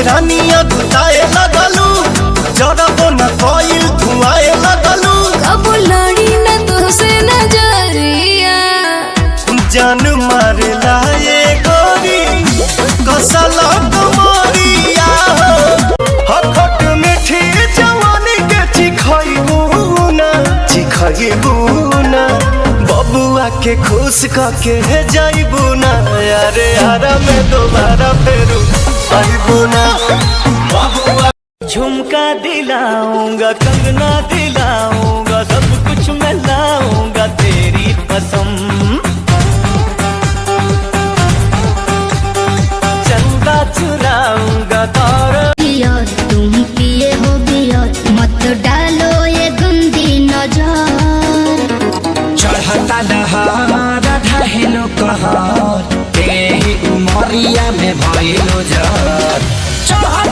रानिया गुताए लगलू, जरबो न कोइल धुआए लगलू। कब लड़ी न तुझसे नजरिया, जान मारला ये गोरी कसला कमरिया। हखट मीठी जवानी के चिखइबू ना बबुआ के खुश करके जाइबू ना। अरे हरा में दोबारा फेरू आइबू ना। झुमका दिलाऊंगा, कंगना दिलाऊंगा, सब कुछ मैं लाऊंगा तेरी पसंद।